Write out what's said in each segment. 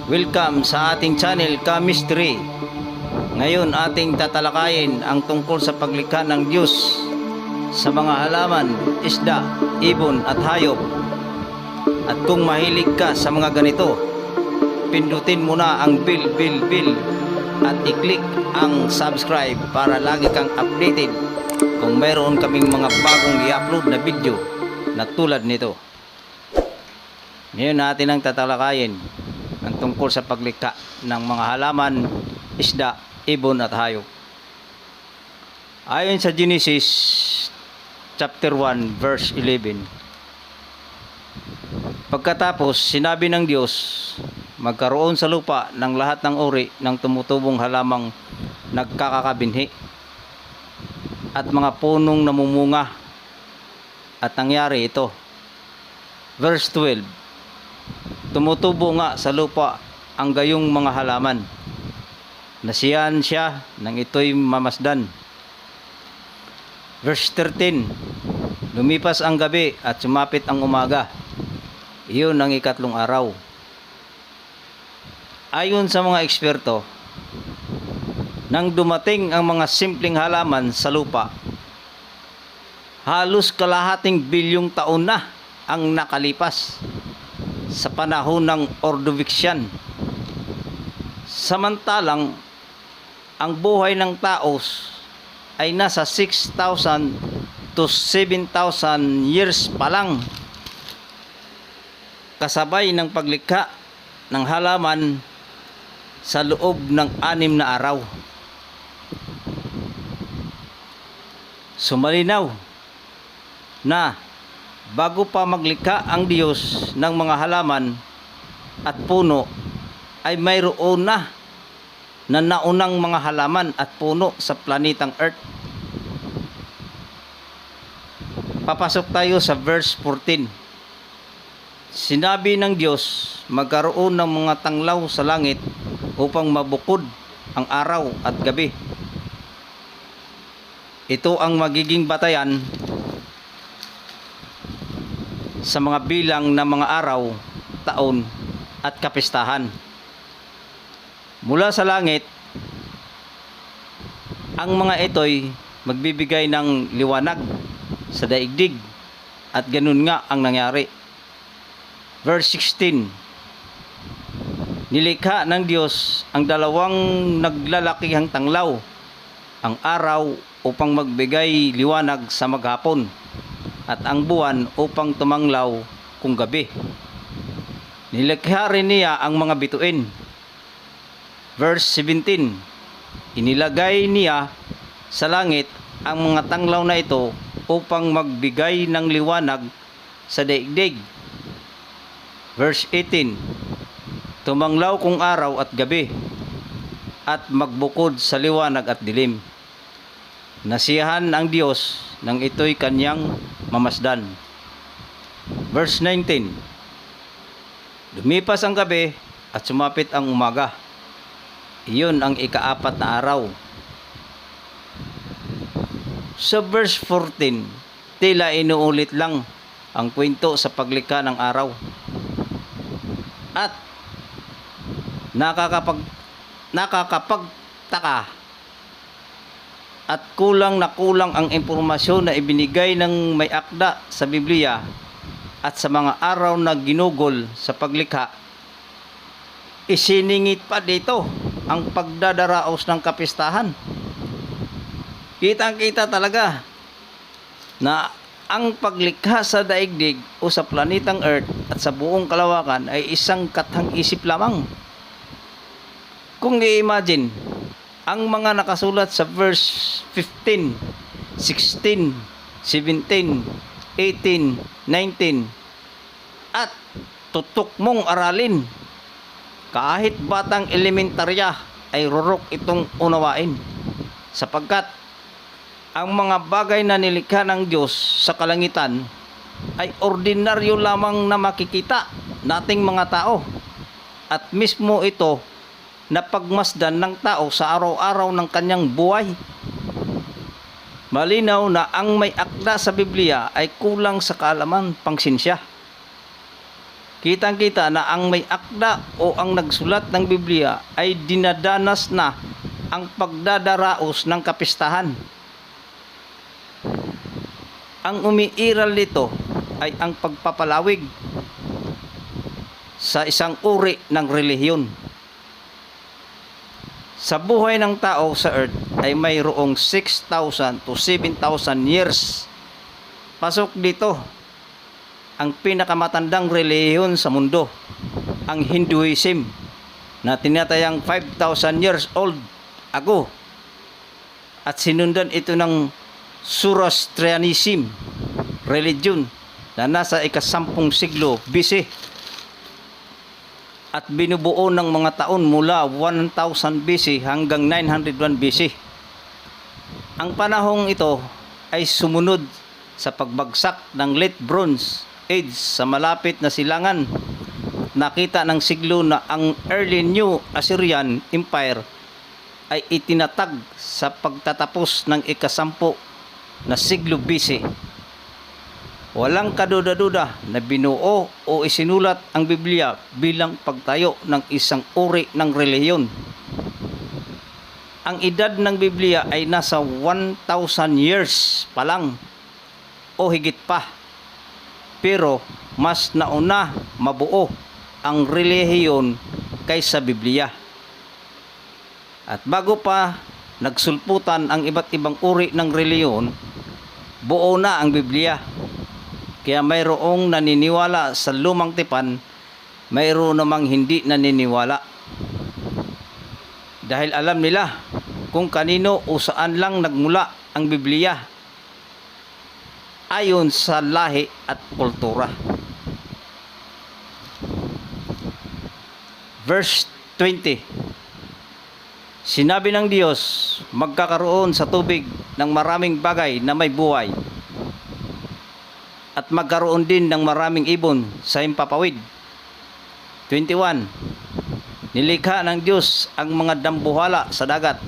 Welcome sa ating channel Ka-Mystery. Ngayon ating tatalakayin ang tungkol sa paglikha ng Diyos sa mga halaman, isda, ibon at hayop. At kung mahilig ka sa mga ganito, pindutin mo na ang bell at i-click ang subscribe para lagi kang updated kung mayroon kaming mga bagong i-upload na video na tulad nito. Ngayon natin ang tatalakayin ang tungkol sa paglikha ng mga halaman, isda, ibon at hayop. Ayon sa Genesis chapter 1 verse 11. Pagkatapos sinabi ng Diyos, magkaroon sa lupa ng lahat ng uri ng tumutubong halamang nagkakabinhi at mga punong namumunga. At nangyari ito. Verse 12. Tumutubo nga sa lupa ang gayong mga halaman. Nasiyahan siya nang ito'y mamasdan. Verse 13. Lumipas ang gabi at sumapit ang umaga. Iyon ang ikatlong araw. Ayon sa mga eksperto, nang dumating ang mga simpleng halaman sa lupa, halos kalahating bilyong taon na ang nakalipas sa panahon ng Ordovician. Samantalang ang buhay ng tao ay nasa 6,000 to 7,000 years pa lang, kasabay ng paglikha ng halaman sa loob ng 6 na araw. Sumalinaw na bago pa maglikha ang Diyos ng mga halaman at puno, ay mayroon na naunang mga halaman at puno sa planetang Earth. Papasok tayo sa verse 14. Sinabi ng Diyos, magkaroon ng mga tanglaw sa langit upang mabukod ang araw at gabi. Ito ang magiging batayan sa mga bilang ng mga araw, taon at kapistahan. Mula sa langit, ang mga ito'y magbibigay ng liwanag sa daigdig, at ganun nga ang nangyari. Verse 16. Nilikha ng Diyos ang dalawang naglalakihang tanglaw, ang araw upang magbigay liwanag sa maghapon, at ang buwan upang tumanglaw kung gabi. Nilikha rin niya ang mga bituin. Verse 17. Inilagay niya sa langit ang mga tanglaw na ito upang magbigay ng liwanag sa daigdig. Verse 18. Tumanglaw kung araw at gabi, at magbukod sa liwanag at dilim. Nasiyahan ang Diyos nang ito'y kanyang mamasdan. Verse 19. Lumipas ang gabi at sumapit ang umaga. Iyon ang ika-4 na araw. Sa verse 14, tila inuulit lang ang kwento sa paglikha ng araw. At nakakapagtaka at kulang na kulang ang impormasyon na ibinigay ng may akda sa Biblia at sa mga araw na ginugol sa paglikha. Isiningit pa dito ang pagdadaraos ng kapistahan. Kitang-kita talaga na ang paglikha sa daigdig o sa planetang Earth at sa buong kalawakan ay isang kathang-isip lamang. Kung i-imagine ang mga nakasulat sa verse 15, 16, 17, 18, 19 at tutok mong aralin, kahit batang elementarya ay rurok itong unawain, sapagkat ang mga bagay na nilikha ng Diyos sa kalangitan ay ordinaryo lamang na makikita nating mga tao, at mismo ito na pagmasdan ng tao sa araw-araw ng kanyang buhay. Malinaw na ang may akda sa Biblia ay kulang sa kaalaman pangsinsya. kitang-kita na ang may akda o ang nagsulat ng Biblia ay dinadanas na ang pagdadaraos ng kapistahan. Ang umiiral nito ay ang pagpapalawig sa isang uri ng relihiyon. Sa buhay ng tao sa earth ay mayroong 6,000 to 7,000 years. Pasok dito ang pinakamatandang relihiyon sa mundo, ang Hinduism, na tinatayang 5,000 years old ago. At sinundan ito ng Zoroastrianism religion na nasa ika-10 siglo BC at binubuo ng mga taon mula 1000 BC hanggang 901 BC. Ang panahong ito ay sumunod sa pagbagsak ng Late Bronze Age sa malapit na silangan. Nakita ng siglo na ang Early New Assyrian Empire ay itinatag sa pagtatapos ng ika-10 na siglo BC. Walang kaduda-duda na binuo o isinulat ang Biblia bilang pagtayo ng isang uri ng relihiyon. Ang edad ng Biblia ay nasa 1,000 years pa lang o higit pa. Pero mas nauna mabuo ang relihiyon kaysa Biblia. At bago pa nagsulputan ang iba't ibang uri ng relihiyon, buo na ang Biblia. Kaya mayroong naniniwala sa lumang tipan, mayroon namang hindi naniniwala. Dahil alam nila kung kanino o saan lang nagmula ang Biblia ayon sa lahi at kultura. Verse 20. Sinabi ng Diyos, magkakaroon sa tubig ng maraming bagay na may buhay, at magkaroon din ng maraming ibon sa himpapawid. 21. Nilikha ng Diyos ang mga dambuhala sa dagat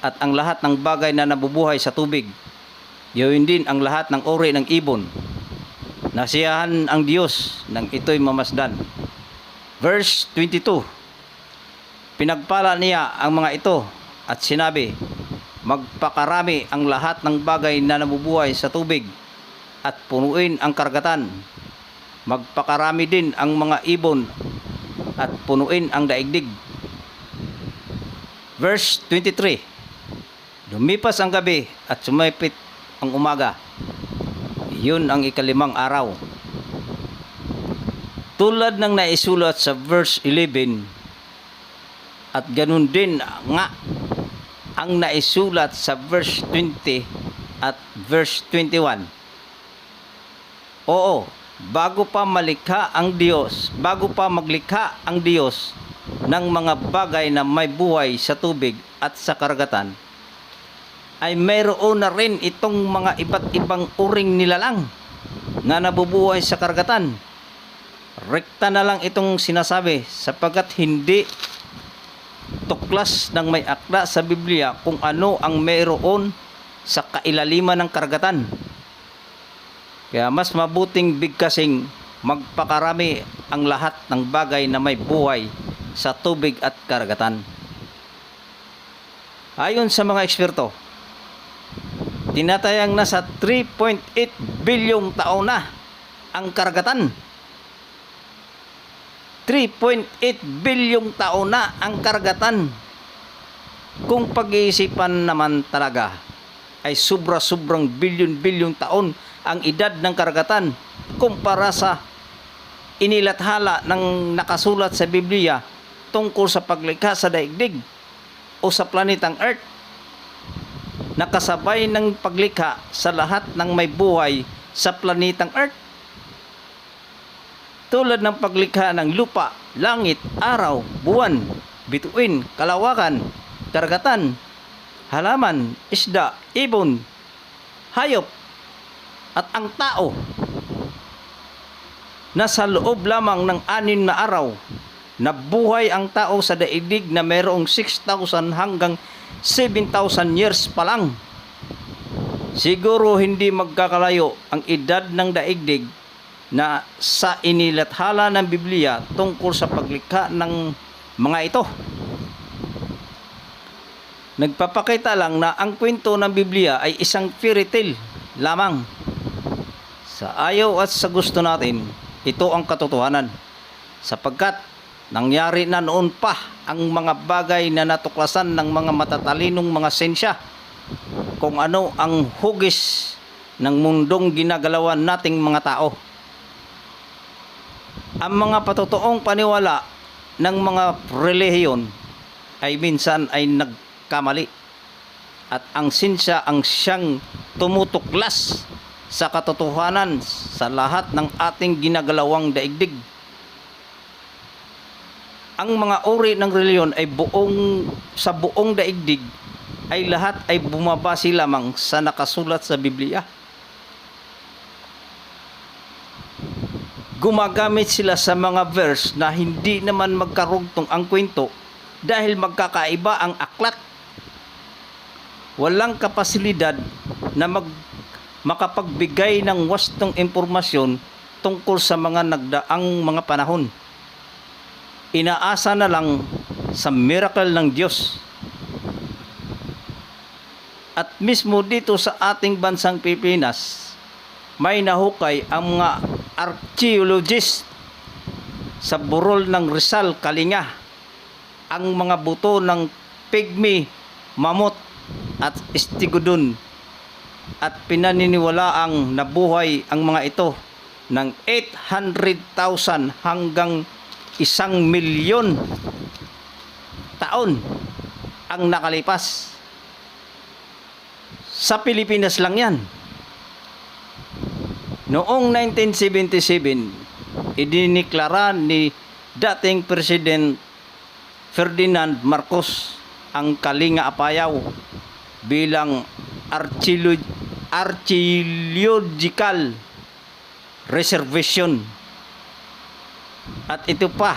at ang lahat ng bagay na nabubuhay sa tubig. Yun din ang lahat ng uri ng ibon. Nasiyahan ang Diyos nang ito'y mamasdan. Verse 22. Pinagpala niya ang mga ito at sinabi, magpakarami ang lahat ng bagay na nabubuhay sa tubig at punuin ang karagatan. Magpakarami din ang mga ibon at punuin ang daigdig. Verse 23. Lumipas ang gabi at sumipit ang umaga. Yun ang ika-5 araw. Tulad ng naisulat sa verse 11, at ganun din nga ang naisulat sa verse 20 at verse 21. Oo, bago pa maglikha ang Diyos ng mga bagay na may buhay sa tubig at sa karagatan, ay mayroon na rin itong mga iba't ibang uring nilalang na nabubuhay sa karagatan. Rekta na lang itong sinasabi sapagkat hindi tuklas ng may akda sa Biblia kung ano ang mayroon sa kailaliman ng karagatan. Kaya mas mabuting bigkasing magpakarami ang lahat ng bagay na may buhay sa tubig at karagatan. Ayon sa mga eksperto, tinatayang nasa 3.8 bilyong taon na ang karagatan. 3.8 bilyong taon na ang karagatan. Kung pag-iisipan naman talaga, ay sobra-sobrang bilyon-bilyong taon ang edad ng karagatan kumpara sa inilathala ng nakasulat sa Biblia tungkol sa paglikha sa daigdig o sa planetang Earth, nakasabay ng paglikha sa lahat ng may buhay sa planetang Earth. Tulad ng paglikha ng lupa, langit, araw, buwan, bituin, kalawakan, karagatan, halaman, isda, ibon, hayop, at ang tao, na sa loob lamang ng 6 na araw, nabuhay ang tao sa daigdig na mayroong 6,000 hanggang 7,000 years pa lang. Siguro hindi magkakalayo ang edad ng daigdig na sa inilathala ng Biblia tungkol sa paglikha ng mga ito. Nagpapakita lang na ang kwento ng Biblia ay isang fairy tale lamang. Sa ayaw at sa gusto natin, ito ang katotohanan. Sapagkat nangyari na noon pa ang mga bagay na natuklasan ng mga matatalinong mga sensya, kung ano ang hugis ng mundong ginagalawan nating mga tao. Ang mga patotoong paniwala ng mga relihiyon ay minsan ay nagkamali, at ang sinsya ang siyang tumutuklas sa katotohanan sa lahat ng ating ginagalawang daigdig. Ang mga uri ng reliyon ay sa buong daigdig ay lahat ay bumabase lamang sa nakasulat sa Biblia. Gumagamit sila sa mga verse na hindi naman magkarugtong ang kwento dahil magkakaiba ang aklat. Walang kapasilidad na makapagbigay ng wastong impormasyon tungkol sa mga nagdaang mga panahon. Inaasa na lang sa miracle ng Diyos. At mismo dito sa ating bansang Pilipinas, may nahukay ang mga archaeologist sa burol ng Rizal, Kalinga, ang mga buto ng pygmy, mamut at Estigudon, at pinaniniwalaang nabuhay ang mga ito ng 800,000 hanggang 1,000,000 taon ang nakalipas. Sa Pilipinas lang yan. Noong 1977, idiniklara ni dating President Ferdinand Marcos ang Kalinga Apayao bilang archaeological reservation. At ito pa,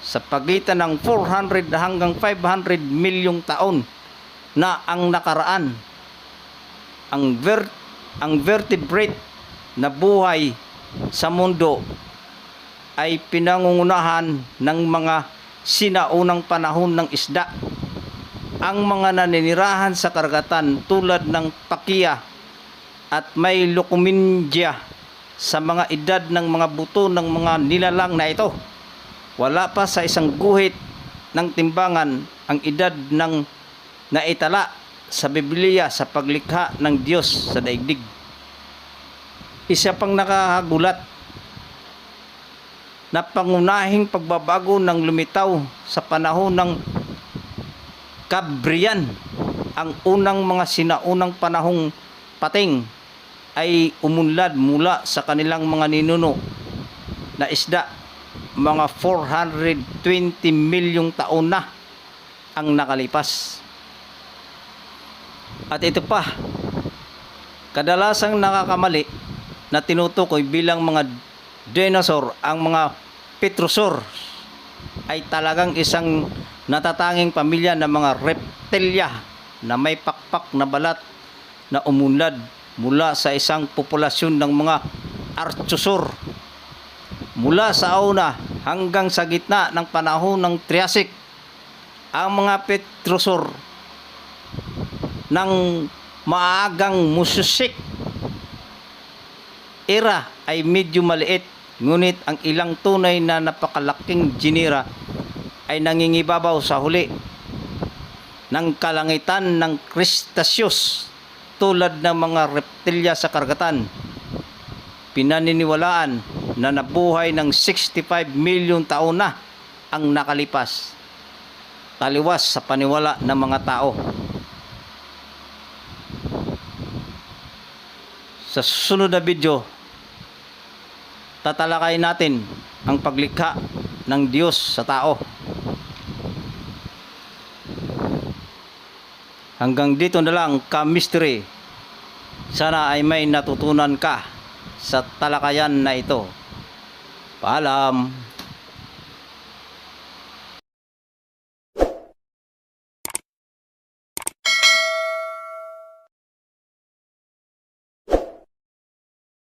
sa pagitan ng 400 hanggang 500 milyong taon na ang nakaraan, ang vertebrate na buhay sa mundo ay pinangungunahan ng mga sinaunang panahon ng isda. Ang mga naninirahan sa karagatan tulad ng pakiya at may lokomindya sa mga edad ng mga buto ng mga nilalang na ito. Wala pa sa isang guhit ng timbangan ang edad ng naitala sa Biblia sa paglikha ng Diyos sa daigdig. Isa pang nakakagulat na pangunahing pagbabago ng lumitaw sa panahon ng Cambrian, ang unang mga sinaunang panahong pating ay umunlad mula sa kanilang mga ninuno na isda. Mga 420 milyong taon na ang nakalipas. At ito pa, kadalasang nakakamali na tinutukoy bilang mga dinosaur ang mga Petrosaur ay talagang isang natatanging pamilya ng mga reptilya na may pakpak na balat na umunlad mula sa isang populasyon ng mga Archosaur. Mula sa una hanggang sa gitna ng panahon ng Triassic, ang mga Petrosaur ng maagang Mesozoic era ay medyo maliit, ngunit ang ilang tunay na napakalaking genera ay nangingibabaw sa huli ng kalangitan ng Cretaceous tulad ng mga reptilya sa karagatan. Pinaniniwalaan na nabuhay ng 65 milyon taon na ang nakalipas, taliwas sa paniwala ng mga tao. Sa susunod na video, tatalakay natin ang paglikha ng Diyos sa tao. Hanggang dito na lang ka-mystery. Sana ay may natutunan ka sa talakayan na ito. Paalam!